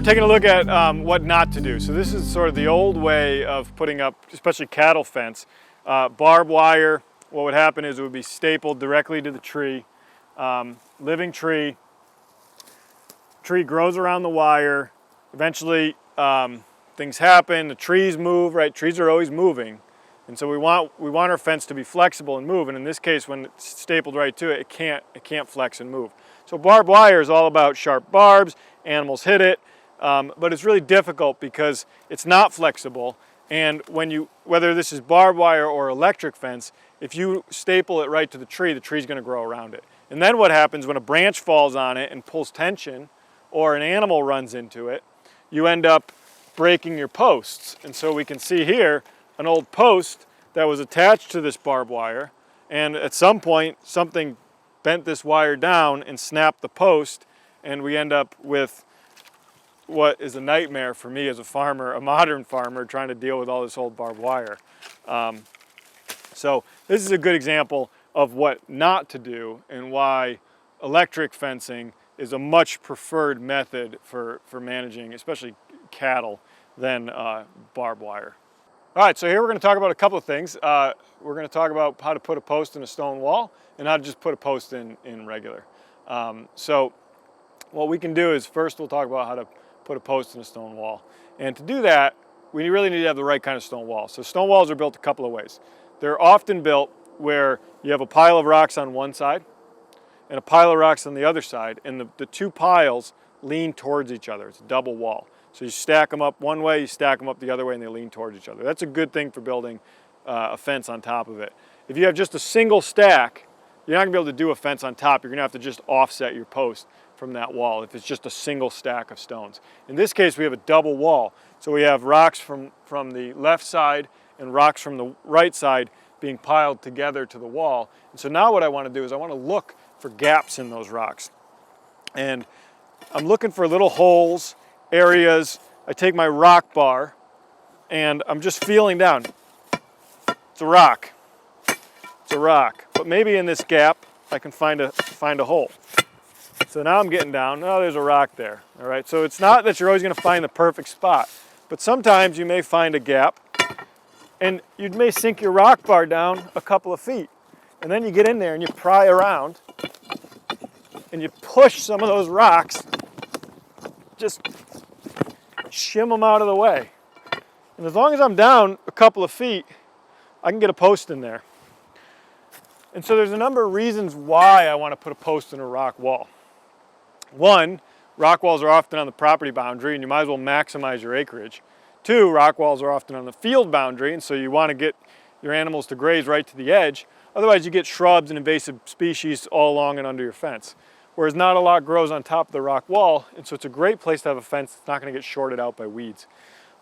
we're taking a look at what not to do. So this is sort of the old way of putting up, especially cattle fence. Barbed wire, what would happen is it would be stapled directly to the tree. Living tree. Tree grows around the wire. Eventually things happen, the trees move, right? Trees are always moving. And so we want our fence to be flexible and move. And in this case, when it's stapled right to it, it can't flex and move. So barbed wire is all about sharp barbs, animals hit it, but it's really difficult because it's not flexible. And whether this is barbed wire or electric fence, if you staple it right to the tree's gonna grow around it. And then what happens when a branch falls on it and pulls tension, or an animal runs into it, you end up breaking your posts. And so we can see here an old post that was attached to this barbed wire, and at some point something bent this wire down and snapped the post, and we end up with what is a nightmare for me as a farmer, a modern farmer, trying to deal with all this old barbed wire. So this is a good example of what not to do and why electric fencing is a much preferred method for managing, especially cattle, than barbed wire. All right, so here we're going to talk about a couple of things. We're going to talk about how to put a post in a stone wall and how to just put a post in regular. So what we can do is first we'll talk about how to put a post in a stone wall. And to do that, we really need to have the right kind of stone wall. So stone walls are built a couple of ways. They're often built where you have a pile of rocks on one side and a pile of rocks on the other side, and the two piles lean towards each other. It's a double wall. So you stack them up one way, you stack them up the other way, and they lean towards each other. That's a good thing for building a fence on top of it. If you have just a single stack, you're not gonna be able to do a fence on top. You're gonna have to just offset your post from that wall if it's just a single stack of stones. In this case, we have a double wall. So we have rocks from the left side and rocks from the right side being piled together to the wall. And so now what I wanna do is I wanna look for gaps in those rocks. And I'm looking for little holes, areas. I take my rock bar and I'm just feeling down. It's a rock. It's a rock. But maybe in this gap I can find a hole. So now I'm getting down. Oh, there's a rock there. All right. So it's not that you're always going to find the perfect spot, but sometimes you may find a gap and you may sink your rock bar down a couple of feet. And then you get in there and you pry around and you push some of those rocks, just shim them out of the way. And as long as I'm down a couple of feet, I can get a post in there. And so there's a number of reasons why I want to put a post in a rock wall. One, rock walls are often on the property boundary and you might as well maximize your acreage. Two, rock walls are often on the field boundary, and so you want to get your animals to graze right to the edge. Otherwise you get shrubs and invasive species all along and under your fence. Whereas not a lot grows on top of the rock wall, and so it's a great place to have a fence that's not going to get shorted out by weeds.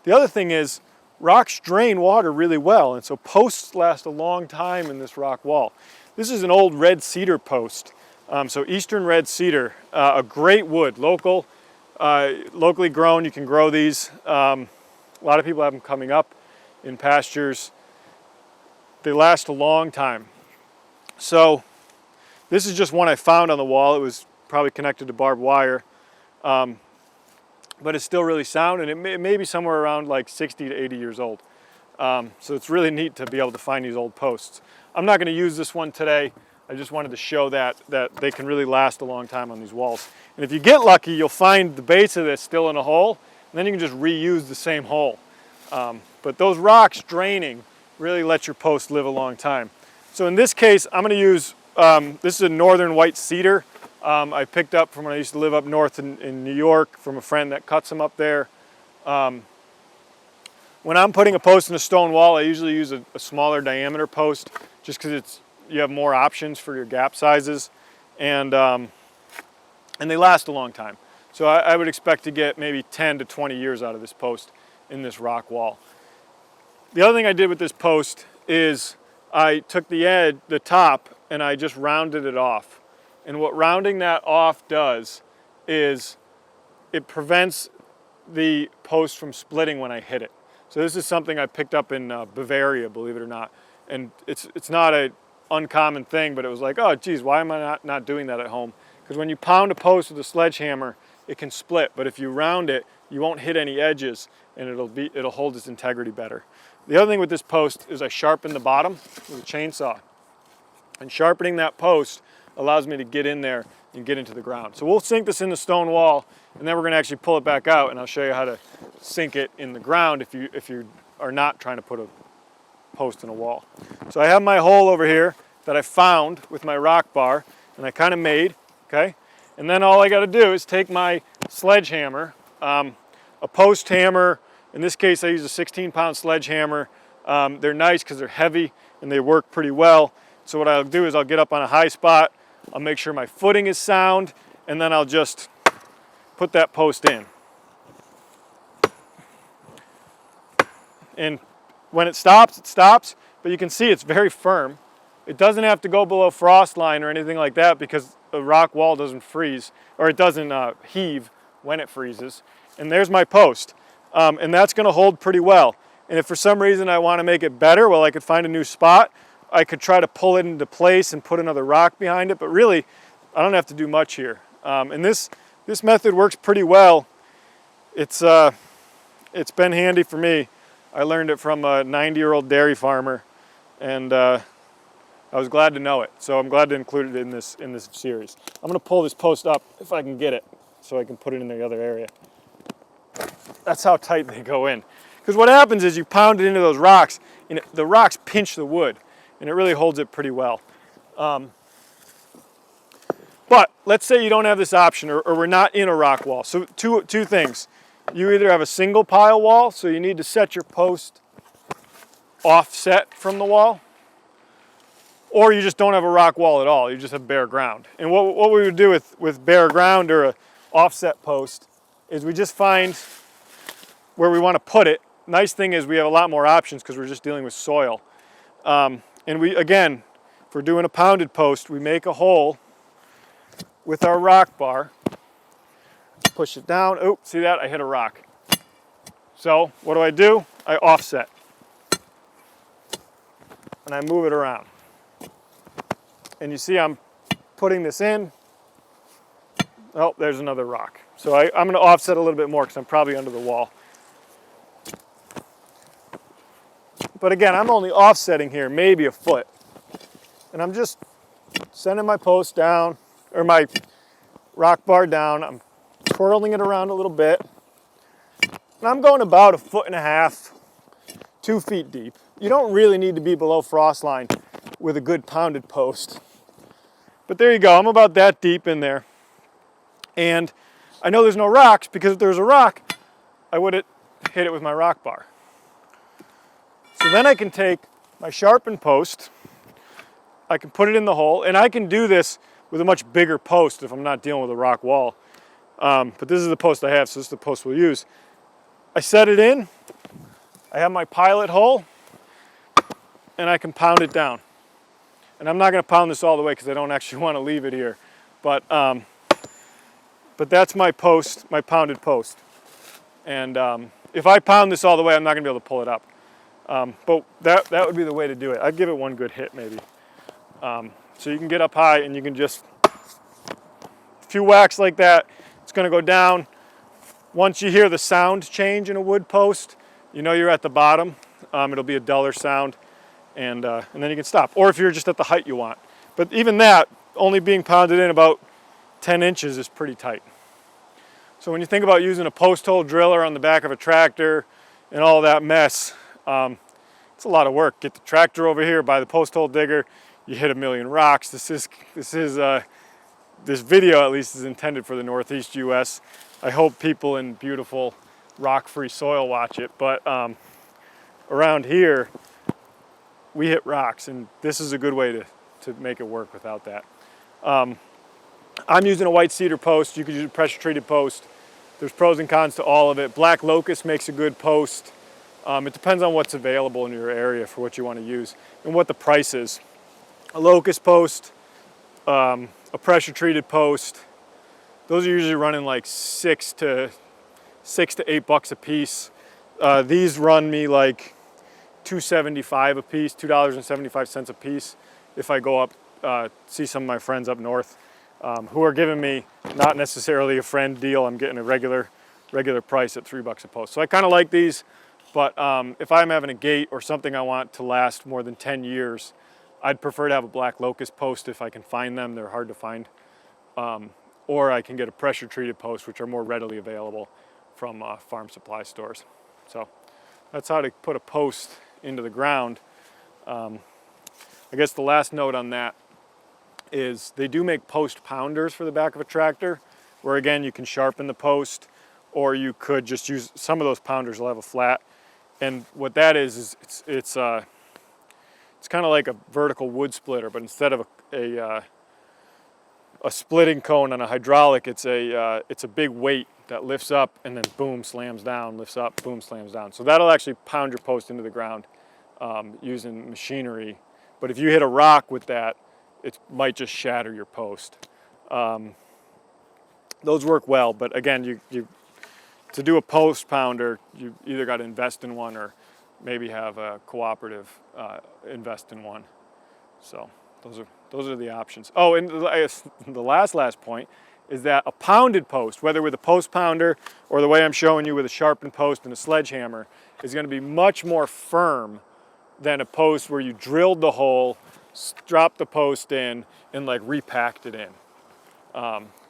The other thing is, rocks drain water really well, and so posts last a long time in this rock wall. This is an old red cedar post. So eastern red cedar, a great wood, locally grown. You can grow these. A lot of people have them coming up in pastures. They last a long time. So this is just one I found on the wall. It was probably connected to barbed wire, but it's still really sound, and it may be somewhere around like 60 to 80 years old. So it's really neat to be able to find these old posts. I'm not going to use this one today. I just wanted to show that they can really last a long time on these walls. And if you get lucky, you'll find the base of this still in a hole, and then you can just reuse the same hole. But those rocks draining really let your post live a long time. So in this case, I'm going to use, this is a northern white cedar. I picked up from when I used to live up north in New York from a friend that cuts them up there. When I'm putting a post in a stone wall, I usually use a smaller diameter post just because you have more options for your gap sizes, and they last a long time. So I would expect to get maybe 10 to 20 years out of this post in this rock wall. The other thing I did with this post is I took the top, and I just rounded it off. And what rounding that off does is it prevents the post from splitting when I hit it. So this is something I picked up in Bavaria, believe it or not. And it's not an uncommon thing, but it was like, oh geez, why am I not doing that at home? Because when you pound a post with a sledgehammer, it can split. But if you round it, you won't hit any edges, and it'll hold its integrity better. The other thing with this post is I sharpen the bottom with a chainsaw. And sharpening that post allows me to get in there and get into the ground. So we'll sink this in the stone wall, and then we're going to actually pull it back out, and I'll show you how to sink it in the ground if you are not trying to put a post in a wall. So I have my hole over here that I found with my rock bar, and I kind of made, okay? And then all I got to do is take my sledgehammer, a post hammer. In this case, I use a 16-pound sledgehammer. They're nice because they're heavy and they work pretty well. So what I'll do is I'll get up on a high spot, I'll make sure my footing is sound, and then I'll just put that post in. And when it stops, but you can see it's very firm. It doesn't have to go below frost line or anything like that because a rock wall doesn't freeze, or it doesn't heave when it freezes. And there's my post. And that's going to hold pretty well. And if for some reason I want to make it better, well, I could find a new spot. I could try to pull it into place and put another rock behind it, but really, I don't have to do much here. And this method works pretty well. It's been handy for me. I learned it from a 90-year-old dairy farmer, and I was glad to know it. So I'm glad to include it in this series. I'm going to pull this post up if I can get it, so I can put it in the other area. That's how tight they go in. Because what happens is you pound it into those rocks, and the rocks pinch the wood, and it really holds it pretty well. But let's say you don't have this option, or we're not in a rock wall. So two things. You either have a single pile wall, so you need to set your post offset from the wall, or you just don't have a rock wall at all. You just have bare ground. And what we would do with bare ground or an offset post is we just find where we want to put it. Nice thing is we have a lot more options because we're just dealing with soil. And again, if we're doing a pounded post, we make a hole with our rock bar, push it down. Oh, see that? I hit a rock. So what do? I offset. And I move it around. And you see I'm putting this in. Oh, there's another rock. So I'm going to offset a little bit more because I'm probably under the wall. But again, I'm only offsetting here maybe a foot. And I'm just sending my post down, or my rock bar down. I'm twirling it around a little bit. And I'm going about 1.5 feet, 2 feet deep. You don't really need to be below frost line with a good pounded post. But there you go, I'm about that deep in there. And I know there's no rocks because if there was a rock, I would have hit it with my rock bar. So then I can take my sharpened post, I can put it in the hole, and I can do this with a much bigger post if I'm not dealing with a rock wall. But this is the post I have, so this is the post we'll use. I set it in, I have my pilot hole, and I can pound it down. And I'm not going to pound this all the way because I don't actually want to leave it here. But that's my post, my pounded post. And if I pound this all the way, I'm not going to be able to pull it up. But that would be the way to do it. I'd give it one good hit maybe. So you can get up high and you can just, a few whacks like that, it's going to go down. Once you hear the sound change in a wood post, you know you're at the bottom. It'll be a duller sound, and then you can stop. Or if you're just at the height you want. But even that, only being pounded in about 10 inches is pretty tight. So when you think about using a post hole driller on the back of a tractor and all that mess, it's a lot of work. Get the tractor over here, buy the post hole digger, you hit a million rocks. This video at least is intended for the Northeast US. I hope people in beautiful rock-free soil watch it, but around here we hit rocks, and this is a good way to make it work without that. I'm using a white cedar post. You could use a pressure-treated post. There's pros and cons to all of it. Black locust makes a good post. It depends on what's available in your area for what you want to use and what the price is. A locust post, a pressure-treated post, those are usually running like $6 to $8 a piece. These run me like $2.75 a piece, $2.75 a piece if I go up, see some of my friends up north who are giving me not necessarily a friend deal. I'm getting a regular regular price at $3 a post. So I kind of like these, but if I'm having a gate or something I want to last more than 10 years, I'd prefer to have a black locust post if I can find them. They're hard to find. Or I can get a pressure treated post, which are more readily available from farm supply stores. So that's how to put a post into the ground. I guess the last note on that is they do make post pounders for the back of a tractor, where again you can sharpen the post, or you could just use some of those pounders will have a flat. And what that is it's kind of like a vertical wood splitter, but instead of a splitting cone on a hydraulic, it's a big weight that lifts up and then boom, slams down, lifts up, boom, slams down. So that'll actually pound your post into the ground using machinery. But if you hit a rock with that, it might just shatter your post. Those work well, but again, to do a post pounder, you either got to invest in one or maybe have a cooperative invest in one. So those are the options. Oh, and the last point is that a pounded post, whether with a post pounder or the way I'm showing you with a sharpened post and a sledgehammer, is going to be much more firm than a post where you drilled the hole, dropped the post in, and like repacked it in.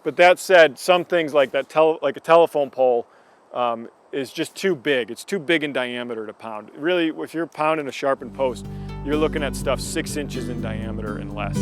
But that said, some things like that, like a telephone pole, is just too big. It's too big in diameter to pound. Really, if you're pounding a sharpened post, you're looking at stuff 6 inches in diameter and less.